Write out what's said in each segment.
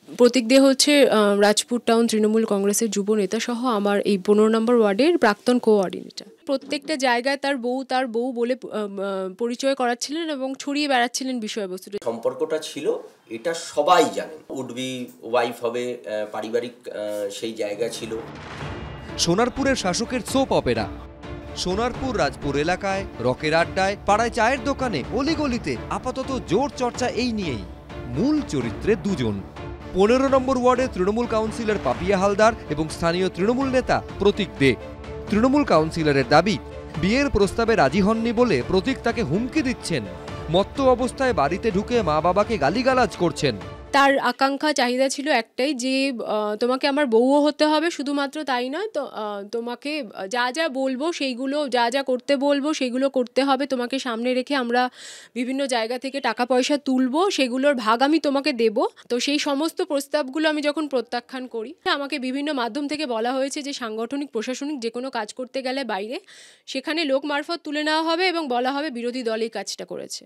প্রতীক দে হচ্ছে রাজপুর টাউন তৃণমূল কংগ্রেসের যুব নেতা সহ আমার এই 15 নম্বর ওয়ার্ডের প্রাক্তন কোঅর্ডিনেটর। প্রত্যেকটা জায়গায় তার বউ বলে পরিচয় করাচ্ছিলেন এবং ছড়িয়ে বেড়াচ্ছিলেন বিষয়বস্তুটা। সম্পর্কটা ছিল এটা সবাই জানেন, উডবি ওয়াইফ হবে, পারিবারিক সেই জায়গা ছিল। সোনারপুরের শাসকের সোপ অপেরা। সোনারপুর রাজপুর এলাকায় রকের আড্ডায়, পাড়ায় চায়ের দোকানে, অলিগলিতে আপাতত জোর চর্চা এই নিয়েই। মূল চরিত্রে দুজন, 15 নম্বর ওয়ার্ডের তৃণমূল কাউন্সিলর পাপিয়া হালদার এবং স্থানীয় তৃণমূল নেতা প্রতীক দে। তৃণমূল কাউন্সিলরের দাবি, বিয়ের প্রস্তাবে রাজি হননি বলে প্রতীক তাকে হুমকি দিচ্ছেন। মত্ত অবস্থায় বাড়িতে ঢুকে মা বাবাকে গালিগালাজ করছেন। তার আকাঙ্ক্ষা চাহিদা ছিল একটাই যে তোমাকে আমার বউও হতে হবে, শুধুমাত্র তাই নয়, তো তোমাকে যা যা বলবো সেইগুলো, যা যা করতে বলবো সেগুলো করতে হবে। তোমাকে সামনে রেখে আমরা বিভিন্ন জায়গা থেকে টাকা পয়সা তুলবো, সেগুলোর ভাগ আমি তোমাকে দেব। তো সেই সমস্ত প্রস্তাবগুলো আমি যখন প্রত্যাখ্যান করি, আমাকে বিভিন্ন মাধ্যম থেকে বলা হয়েছে যে সাংগঠনিক প্রশাসনিক যে কোনো কাজ করতে গেলে বাইরে, সেখানে লোক মারফত তুলে নেওয়া হবে এবং বলা হবে বিরোধী দল এই কাজটা করেছে।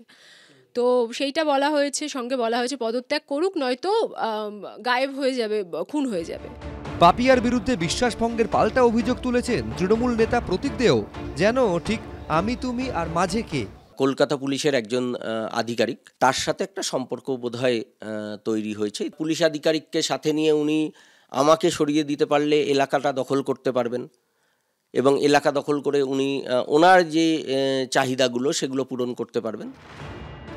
তো সেইটা বলা হয়েছে, সঙ্গে বলা হয়েছে পদত্যাগ করুক, নয়তো গায়েব হয়ে যাবে, খুন হয়ে যাবে। পাপিয়ার বিরুদ্ধে বিশ্বাসভঙ্গের পাল্টা অভিযোগ তুলেছেন তৃণমূল নেতা প্রতীক দেও। যেন ঠিক আমি তুমি আর মাঝে কে। কলকাতা পুলিশের একজন আধিকারিক, তার সাথে একটা সম্পর্ক বোধহয় তৈরি হয়েছে। পুলিশ আধিকারিককে সাথে নিয়ে উনি আমাকে সরিয়ে দিতে পারলে এলাকাটা দখল করতে পারবেন এবং এলাকা দখল করে উনি ওনার যে চাহিদাগুলো সেগুলো পূরণ করতে পারবেন।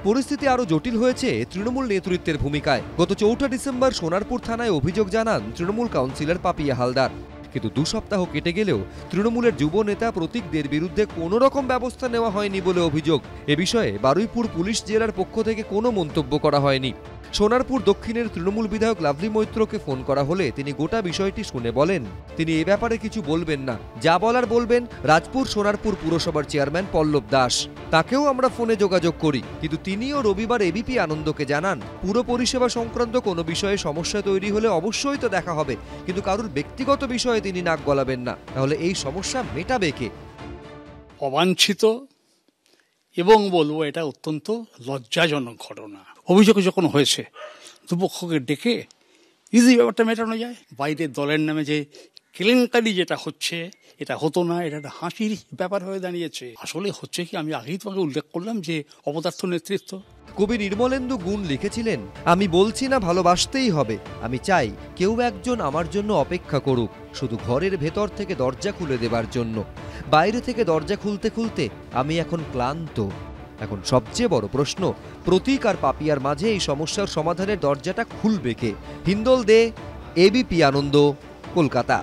পরিস্থিতি আরো জটিল হয়েছে তৃণমূল নেতৃত্বের ভূমিকায়। গত 4 ডিসেম্বর সোনারপুর থানায় অভিযোগ জানান তৃণমূল কাউন্সিলর পাপিয়া হালদার। কিন্তু 2 সপ্তাহ কেটে গেলেও তৃণমূলের যুব নেতা প্রতীক দের বিরুদ্ধে কোনো রকম ব্যবস্থা নেওয়া হয়নি বলে অভিযোগ। এ বিষয়ে বারুইপুর পুলিশ জেলার পক্ষ থেকে কোনো মন্তব্য করা হয়নি। সোনারপুর দক্ষিণের তৃণমূল বিধায়ক লাভলি মৈত্রকে ফোন করা হলে তিনি গোটা বিষয়টি শুনে বলেন তিনি এ ব্যাপারে কিছু বলবেন না, যা বলার বলবেন রাজপুর সোনারপুর পুরসভার চেয়ারম্যান পল্লব দাস। তাকেও আমরা ফোনে যোগাযোগ করি, কিন্তু তিনিও রবিবার এবিপি আনন্দকে জানান পুরো পরিষেবা সংক্রান্ত কোনো বিষয়ে সমস্যা তৈরি হলে অবশ্যই তো দেখা হবে, কিন্তু কারুর ব্যক্তিগত বিষয়ে তিনি নাক গলাবেন না। তাহলে এই সমস্যা মেটাবে কে? অবাঞ্ছিত এবং বলবো এটা অত্যন্ত লজ্জাজনক ঘটনা। অভিযোগ যখন হয়েছে দুপক্ষকে ডেকে ইজি ব্যাপারটা মেটানো যায়। বাইরের দলের নামে যে কেলেঙ্কারি যেটা হচ্ছে, এটা হতো না, এটা একটা হাসির ব্যাপার হয়ে দাঁড়িয়েছে। আসলে হচ্ছে কি, আমি আগেই তোমাকে উল্লেখ করলাম যে অপদার্থ নেতৃত্ব। কবি নির্মলেন্দু গুণ লিখেছিলেন, আমি বলছি না ভালোবাসতেই হবে, আমি চাই কেউ একজন আমার জন্য অপেক্ষা করুক, শুধু ঘরের ভেতর থেকে দরজা খুলে দেবার জন্য। বাইরে থেকে দরজা খুলতে খুলতে আমি এখন ক্লান্ত। এখন সবচেয়ে বড় প্রশ্ন, প্রতীক আর পাপিয়ার মাঝে এই সমস্যার সমাধানের দরজাটা খুলবে কে? হিন্দল দে, এবিপি আনন্দ, কলকাতা।